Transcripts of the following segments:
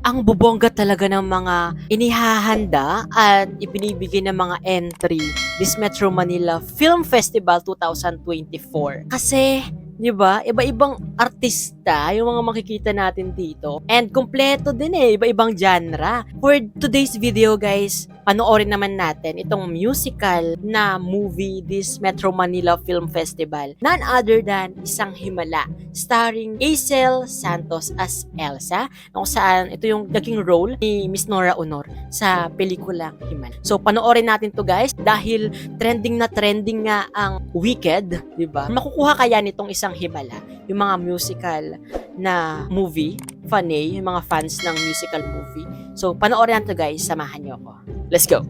ang bobongga talaga ng mga inihahanda at ibinibigay ng mga entry this Metro Manila Film Festival 2024. Kasi 'di ba? Iba-ibang artista yung mga makikita natin dito. And kumpleto din iba-ibang genre. For today's video, guys, panoorin naman natin itong musical na movie this Metro Manila Film Festival. None other than Isang Himala, starring Aisel Santos as Elsa, kung saan ito yung naging role ni Miss Nora Honor sa pelikulang Himala. So panoorin natin to, guys, dahil trending nga ang Wicked, 'di ba? Makukuha kaya nitong Isang Himala yung mga musical na movie, funny, yung mga fans ng musical movie. So panoorin natin to, guys, samahan niyo ako. Let's go.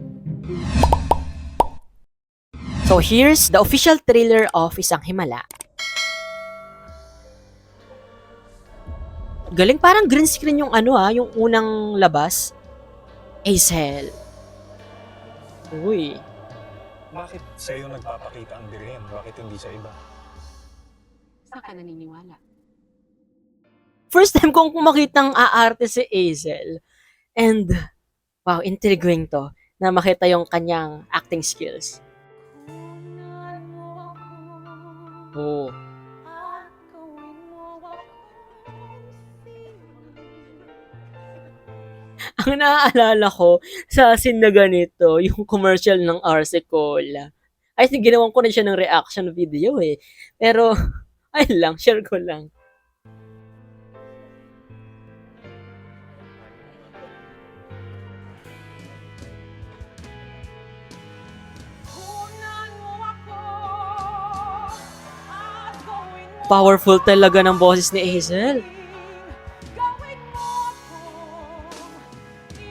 So here's the official trailer of Isang Himala. Galing, parang green screen yung yung unang labas. Aisel. Uy. Bakit sa'yo nagpapakita ang birhen? Bakit hindi sa iba? Saan ka naniniwala? First time kong makitang aarte si Aisel. And, wow, intriguing to na makita yung kanyang acting skills. Oh. Ang naaalala ko sa scene na ganito, yung commercial ng RC Cola. I think ginawan ko na siya ng reaction video Pero, ayun lang, share ko lang. Powerful talaga ng boses ni Aisel.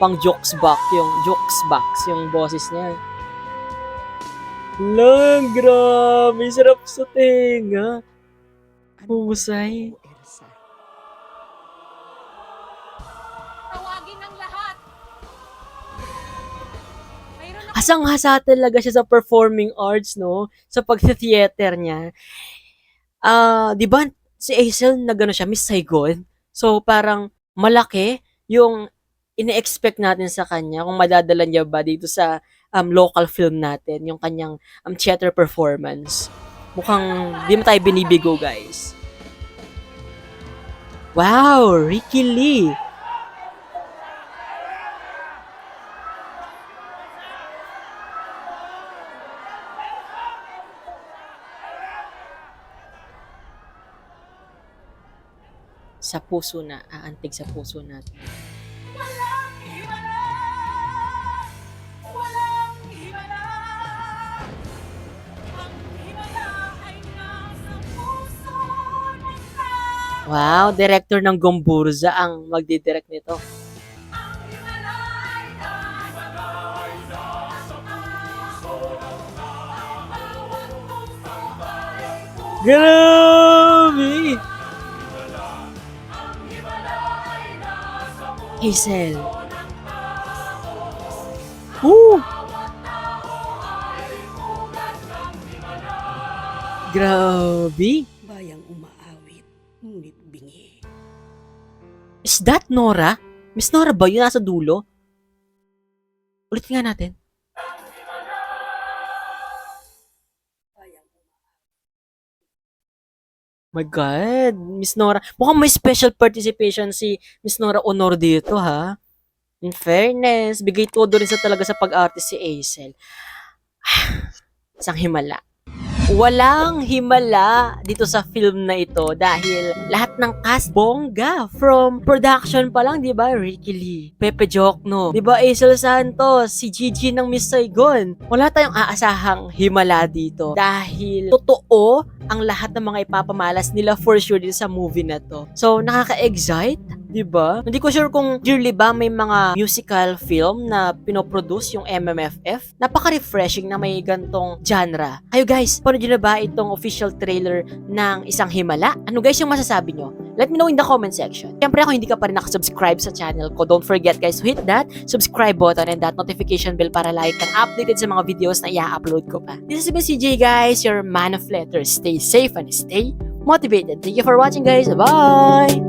Pang jokes back yung boses niya. Lang, grabe, sarap sa tenga. Husay. Tawagin ng lahat! Hasang-hasa talaga siya sa performing arts, no? Sa pag-theater niya. Di ba, si Aisel na gano'n siya, Miss Saigon? So, parang malaki yung ine-expect natin sa kanya kung madadala niya ba dito sa local film natin, yung kanyang theater performance. Mukhang di mo tayo binibigo, guys. Wow, Ricky Lee. Sa puso na, aantig sa puso natin. Wow, director ng Gomburza ang magdidirect nito. Grabe! Aisel. Grabe! Bayang umaawit, ngunit bingi. Is that Nora? Miss Nora ba yun nasa dulo? Ulit nga natin. My God, Miss Nora. Mukhang may special participation si Miss Nora Honor dito, ha? In fairness, bigay todo rin sa talaga sa pag-arte si Aisel. Isang himala. Walang himala dito sa film na ito dahil lahat ng cast bongga from production pa lang, 'di ba? Ricky Lee, Pepe Jokno, 'di ba? Aisel Santos, si Gigi ng Miss Saigon. Wala tayong aasahang himala dito dahil totoo ang lahat ng mga ipapamalas nila for sure din sa movie na to. So, nakaka-excite, 'di ba? Hindi ko sure kung yearly ba may mga musical film na pinoproduce yung MMFF. Napaka-refreshing na may gantong genre. Kayo guys, panood nyo na ba itong official trailer ng Isang Himala? Ano guys yung masasabi nyo? Let me know in the comment section. Siyempre, kung hindi ka pa rin nakasubscribe sa channel ko, don't forget guys to hit that subscribe button and that notification bell para lagi kang updated sa mga videos na i-upload ko pa. This is me CJ guys, your man of letters. Stay safe and stay motivated. Thank you for watching guys. Bye!